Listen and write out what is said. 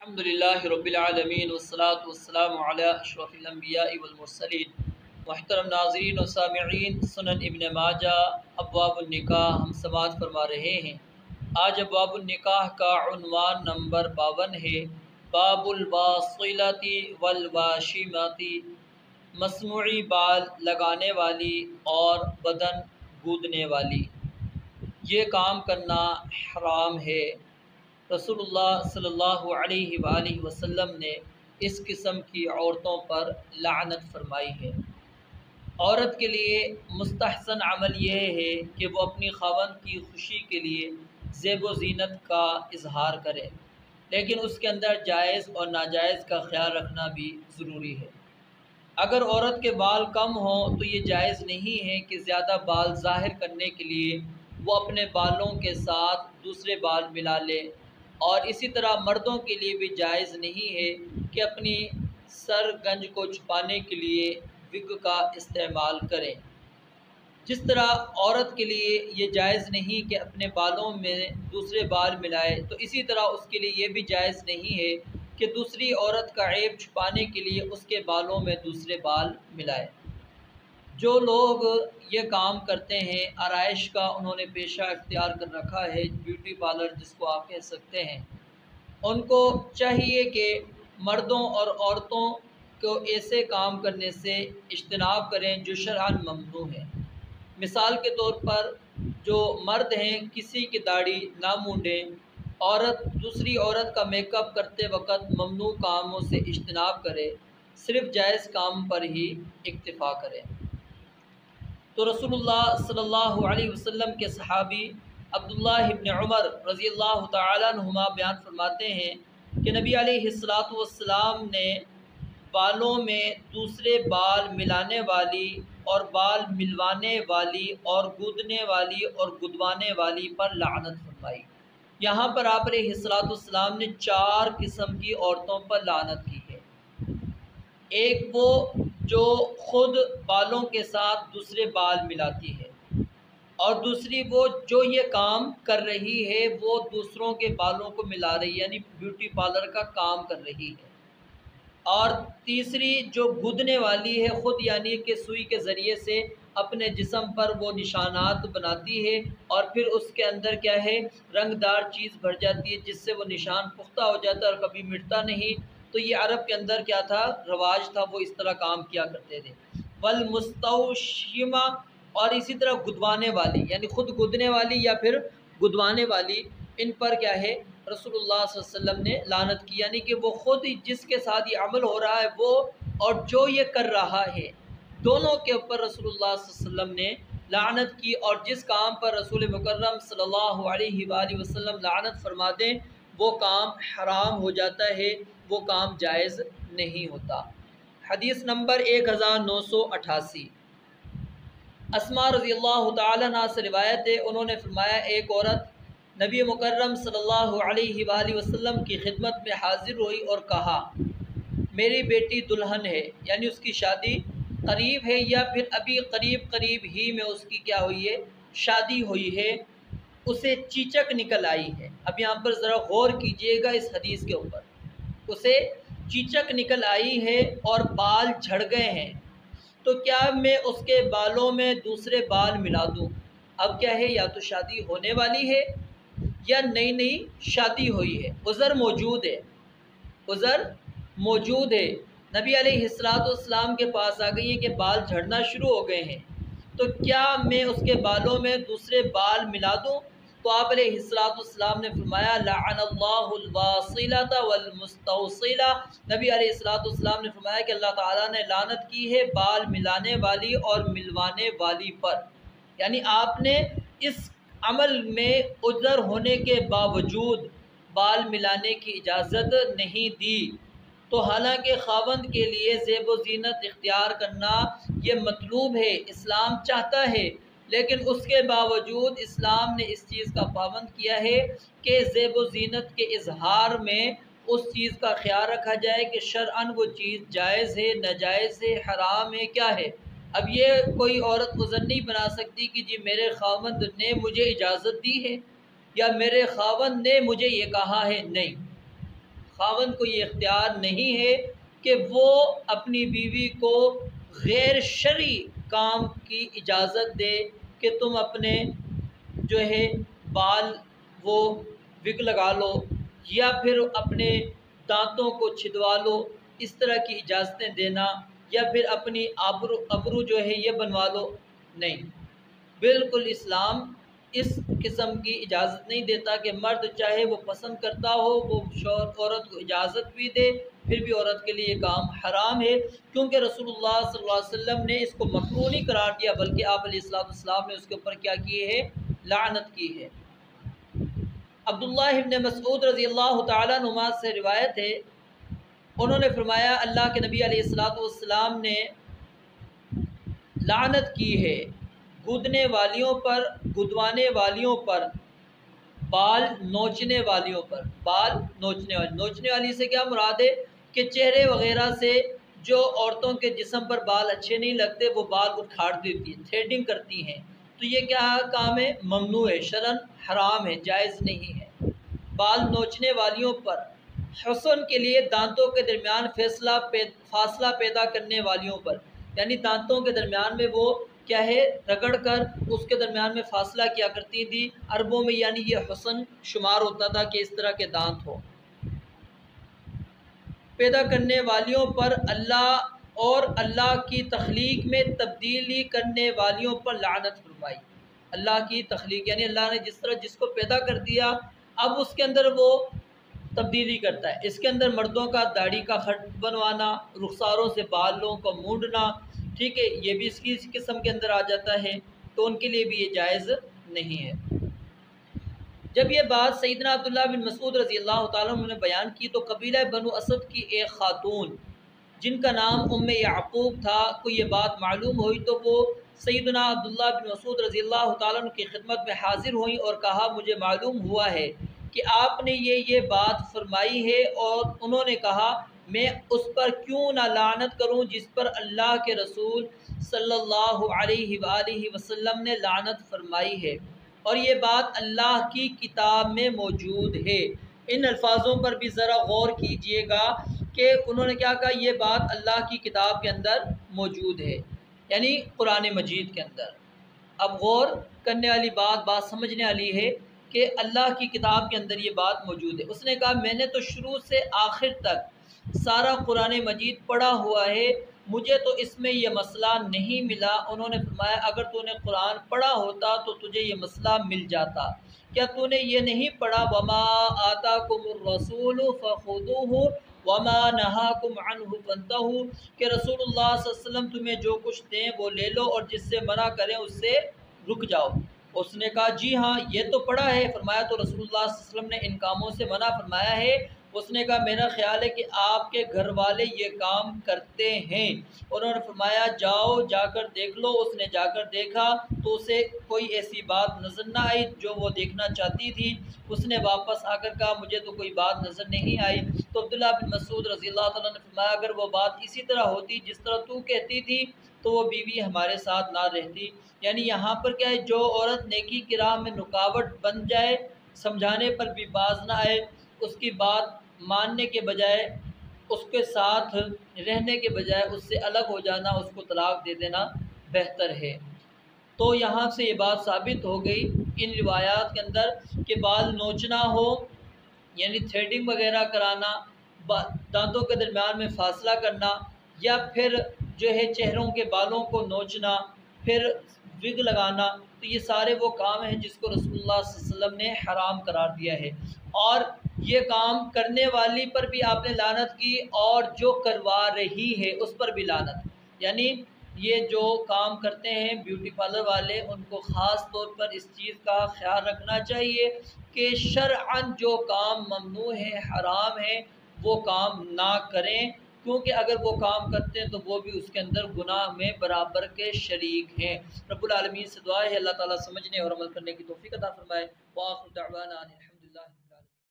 الحمدللہ رب العالمین والصلاة والسلام علی اشرف الانبیاء والمرسلین۔ محترم ناظرین و سامعین، سنن ابن ماجہ ابواب النکاح ہم سماعت فرما رہے ہیں۔ آج ابواب النکاح کا عنوان نمبر 52 ہے، باب الواصلۃ والواشمۃ، مصنوعی بال لگانے والی اور بدن گودنے والی۔ یہ کام کرنا حرام ہے۔ رسول اللہ صلی اللہ علیہ وآلہ وسلم نے اس قسم کی عورتوں پر لعنت فرمائی ہے۔ عورت کے لیے مستحسن عمل یہ ہے کہ وہ اپنی خاوند کی خوشی کے لیے زیب و زینت کا اظہار کرے، لیکن اس کے اندر جائز اور ناجائز کا خیال رکھنا بھی ضروری ہے۔ اگر عورت کے بال کم ہوں تو یہ جائز نہیں ہے کہ زیادہ بال ظاہر کرنے کے لیے وہ اپنے بالوں کے ساتھ دوسرے بال ملا لے، اور اسی طرح مردوں کے لیے بھی جائز نہیں ہے کہ اپنی سر گنج کو چھپانے کے لیے وگ کا استعمال کریں۔ جس طرح عورت کے لیے یہ جائز نہیں کہ اپنے بالوں میں دوسرے بال ملائے، تو اسی طرح اس کے لیے یہ بھی جائز نہیں ہے کہ دوسری عورت کا عیب چھپانے کے لیے اس کے بالوں میں دوسرے بال ملائے۔ جو لوگ یہ کام کرتے ہیں، آرائش کا انہوں نے پیشہ اختیار کر رکھا ہے، بیوٹی پارلر جس کو آپ کہہ سکتے ہیں، ان کو چاہیے کہ مردوں اور عورتوں کو ایسے کام کرنے سے اجتناب کریں جو شرعاً ممنوع ہے۔ مثال کے طور پر جو مرد ہیں کسی کی داڑھی نہ مونڈیں، عورت دوسری عورت کا میک اپ کرتے وقت ممنوع کاموں سے اجتناب کرے، صرف جائز کام پر ہی اکتفا کرے۔ تو رسول اللہ صلی اللہ علیہ وسلم کے صحابی عبداللہ ابن عمر رضی اللہ تعالیٰ عنہما بیان فرماتے ہیں کہ نبی علیہ السلام نے بالوں میں دوسرے بال ملانے والی اور بال ملوانے والی اور گودنے والی اور گدوانے والی پر لعنت فرمائی۔ یہاں پر آپ علیہ السلام نے 4 قسم کی عورتوں پر لعنت کی ہے۔ ایک وہ جو خود بالوں کے ساتھ دوسرے بال ملاتی ہے، اور دوسری وہ جو یہ کام کر رہی ہے وہ دوسروں کے بالوں کو ملا رہی ہے، یعنی بیوٹی پارلر کا کام کر رہی ہے، اور تیسری جو گدنے والی ہے خود، یعنی کہ سوئی کے ذریعے سے اپنے جسم پر وہ نشانات بناتی ہے اور پھر اس کے اندر کیا ہے، رنگ دار چیز بھر جاتی ہے جس سے وہ نشان پختہ ہو جاتا ہے اور کبھی مٹتا نہیں۔ تو یہ عرب کے اندر کیا تھا، رواج تھا، وہ اس طرح کام کیا کرتے تھے۔ والمستوشمہ، اور اسی طرح گدوانے والی، یعنی خود گدنے والی یا پھر گدوانے والی، ان پر کیا ہے، رسول اللہ صلی اللہ علیہ وسلم نے لعنت کی، یعنی کہ وہ خود جس کے ساتھ یہ عمل ہو رہا ہے وہ اور جو یہ کر رہا ہے، دونوں کے اوپر رسول اللہ صلی اللہ علیہ وسلم نے لعنت کی، اور جس کام پر رسول مکرم صلی اللہ علیہ وآلہ وسلم لعنت فرما دیں وہ کام حرام ہو جاتا ہے، وہ کام جائز نہیں ہوتا۔ حدیث نمبر 1988، اسماء رضی اللہ تعالیٰ عنہ سے روایت ہے، انہوں نے فرمایا ایک عورت نبی مکرم صلی اللہ علیہ وآلہ وسلم کی خدمت میں حاضر ہوئی اور کہا، میری بیٹی دلہن ہے، یعنی اس کی شادی قریب ہے یا پھر ابھی قریب ہی میں اس کی کیا ہوئی ہے، شادی ہوئی ہے، اسے چیچک نکل آئی ہے۔ اب یہاں پر ذرا غور کیجئے گا اس حدیث کے اوپر، اسے چیچک نکل آئی ہے اور بال جھڑ گئے ہیں، تو کیا میں اس کے بالوں میں دوسرے بال ملا دوں؟ اب کیا ہے، یا تو شادی ہونے والی ہے یا نئی شادی ہوئی ہے، عذر موجود ہے، عذر موجود ہے، نبی علیہ السلام کے پاس آ گئی ہے کہ بال جھڑنا شروع ہو گئے ہیں، تو کیا میں اس کے بالوں میں دوسرے بال ملا دوں؟ تو آپ علیہ السلام نے فرمایا، لعن اللہ الواصلۃ والمستوصلہ، نبی علیہ السلام نے فرمایا کہ اللہ تعالیٰ نے لعنت کی ہے بال ملانے والی اور ملوانے والی پر، یعنی آپ نے اس عمل میں عذر ہونے کے باوجود بال ملانے کی اجازت نہیں دی۔ تو حالانکہ خاوند کے لیے زیب و زینت اختیار کرنا یہ مطلوب ہے، اسلام چاہتا ہے، لیکن اس کے باوجود اسلام نے اس چیز کا پابند کیا ہے کہ زیب و زینت کے اظہار میں اس چیز کا خیال رکھا جائے کہ شرعاً وہ چیز جائز ہے، ناجائز ہے، حرام ہے، کیا ہے۔ اب یہ کوئی عورت عذر نہیں بنا سکتی کہ جی میرے خاوند نے مجھے اجازت دی ہے یا میرے خاوند نے مجھے یہ کہا ہے، نہیں، خاوند کو یہ اختیار نہیں ہے کہ وہ اپنی بیوی کو غیر شرعی کام کی اجازت دے کہ تم اپنے جو ہے بال وہ وگ لگا لو یا پھر اپنے دانتوں کو چھدوا لو، اس طرح کی اجازتیں دینا، یا پھر اپنی ابرو جو ہے یہ بنوا لو، نہیں، بالکل اسلام اس قسم کی اجازت نہیں دیتا کہ مرد چاہے وہ پسند کرتا ہو وہ شوہر عورت کو اجازت بھی دے، پھر بھی عورت کے لیے یہ کام حرام ہے، کیونکہ رسول اللہ صلی اللہ علیہ وسلم نے اس کو مکروہ نہیں قرار دیا، بلکہ آپ علیہ السلام نے اس کے اوپر کیا کی ہے؟ لعنت کی ہے۔ عبداللہ ابن مسعود رضی اللہ تعالیٰ عنہ سے روایت ہے، انہوں نے فرمایا اللہ کے نبی علیہ السلام نے لعنت کی ہے گدنے والیوں پر، گدوانے والیوں پر، بال نوچنے والیوں پر۔ بال نوچنے والی سے کیا مراد ہے کہ چہرے وغیرہ سے جو عورتوں کے جسم پر بال اچھے نہیں لگتے وہ بال اکھاڑ دیتی ہیں، تھریڈنگ کرتی ہیں، تو یہ کیا کام ہے؟ ممنوع ہے، شرعاً حرام ہے، جائز نہیں ہے۔ بال نوچنے والیوں پر، حسن کے لیے دانتوں کے درمیان فاصلہ پیدا کرنے والیوں پر، یعنی دانتوں کے درمیان میں وہ کیا ہے رگڑ کر اس کے درمیان میں فاصلہ کیا کرتی تھی عربوں میں، یعنی یہ حسن شمار ہوتا تھا کہ اس طرح کے دانت ہو۔ پیدا کرنے والیوں پر اللہ اور اللہ کی تخلیق میں تبدیلی کرنے والیوں پر لعنت فرمائی۔ اللہ کی تخلیق یعنی اللہ نے جس طرح جس کو پیدا کر دیا اب اس کے اندر وہ تبدیلی کرتا ہے، اس کے اندر مردوں کا داڑھی کا خط بنوانا، رخساروں سے بالوں کو مونڈنا، ٹھیک ہے، یہ بھی اس کی قسم کے اندر آ جاتا ہے، تو ان کے لیے بھی یہ جائز نہیں ہے۔ جب یہ بات سیدنا عبداللہ بن مسعود رضی اللہ تعالیٰ عنہ نے بیان کی تو قبیلہ بنو اسد کی ایک خاتون جن کا نام ام یعقوب تھا کو یہ بات معلوم ہوئی، تو وہ سیدنا عبداللہ بن مسعود رضی اللہ تعالیٰ عنہ کی خدمت میں حاضر ہوئیں اور کہا مجھے معلوم ہوا ہے کہ آپ نے یہ بات فرمائی ہے، اور انہوں نے کہا میں اس پر کیوں نہ لعنت کروں جس پر اللہ کے رسول صلی اللہ علیہ وآلہ وسلم نے لعنت فرمائی ہے، اور یہ بات اللہ کی کتاب میں موجود ہے۔ ان الفاظوں پر بھی ذرا غور کیجئے گا کہ انہوں نے کیا کہا، یہ بات اللہ کی کتاب کے اندر موجود ہے، یعنی قرآن مجید کے اندر۔ اب غور کرنے والی بات سمجھنے والی ہے کہ اللہ کی کتاب کے اندر یہ بات موجود ہے۔ اس نے کہا میں نے تو شروع سے آخر تک سارا قرآن مجید پڑھا ہوا ہے، مجھے تو اس میں یہ مسئلہ نہیں ملا۔ انہوں نے فرمایا اگر تو نے قرآن پڑھا ہوتا تو تجھے یہ مسئلہ مل جاتا، کیا تو نے یہ نہیں پڑھا وما آتاکم الرسول فخذوہ وما نہاکم عنہ فانتہوا، کہ رسول اللہ صلی اللہ علیہ وسلم تمہیں جو کچھ دیں وہ لے لو اور جس سے منع کریں اس سے رک جاؤ۔ اس نے کہا جی ہاں یہ تو پڑھا ہے۔ فرمایا تو رسول اللہ صلی اللہ علیہ وسلم نے ان کاموں سے منع فرمایا ہے؟ اس نے کہا میرا خیال ہے کہ آپ کے گھر والے یہ کام کرتے ہیں۔ انہوں نے فرمایا جاؤ جا کر دیکھ لو۔ اس نے جا کر دیکھا تو اسے کوئی ایسی بات نظر نہ آئی جو وہ دیکھنا چاہتی تھی۔ اس نے واپس آ کر کہا مجھے تو کوئی بات نظر نہیں آئی۔ تو عبداللہ بن مسعود رضی اللہ تعالیٰ نے فرمایا اگر وہ بات اسی طرح ہوتی جس طرح تو کہتی تھی تو وہ بیوی ہمارے ساتھ نہ رہتی۔ یعنی یہاں پر کیا ہے، جو عورت نیکی کی راہ میں رکاوٹ بن جائے، سمجھانے پر بھی باز نہ آئے، اس کی بات ماننے کے بجائے اس کے ساتھ رہنے کے بجائے اس سے الگ ہو جانا، اس کو طلاق دے دینا بہتر ہے۔ تو یہاں سے یہ بات ثابت ہو گئی ان روایات کے اندر کہ بال نوچنا ہو یعنی تھریڈنگ وغیرہ کرانا، دانتوں کے درمیان میں فاصلہ کرنا، یا پھر جو ہے چہروں کے بالوں کو نوچنا، پھر وگ لگانا، تو یہ سارے وہ کام ہیں جس کو رسول اللہ صلی اللہ علیہ وسلم نے حرام قرار دیا ہے، اور یہ کام کرنے والی پر بھی آپ نے لعنت کی اور جو کروا رہی ہے اس پر بھی لعنت۔ یعنی یہ جو کام کرتے ہیں بیوٹی پارلر والے ان کو خاص طور پر اس چیز کا خیال رکھنا چاہیے کہ شرعاً جو کام ممنوع ہے، حرام ہے، وہ کام نہ کریں، کیونکہ اگر وہ کام کرتے ہیں تو وہ بھی اس کے اندر گناہ میں برابر کے شریک ہیں۔ رب العالمین سے دعا ہے اللہ تعالیٰ سمجھنے اور عمل کرنے کی توفیق عطا فرمائے۔ وآخر دعوانا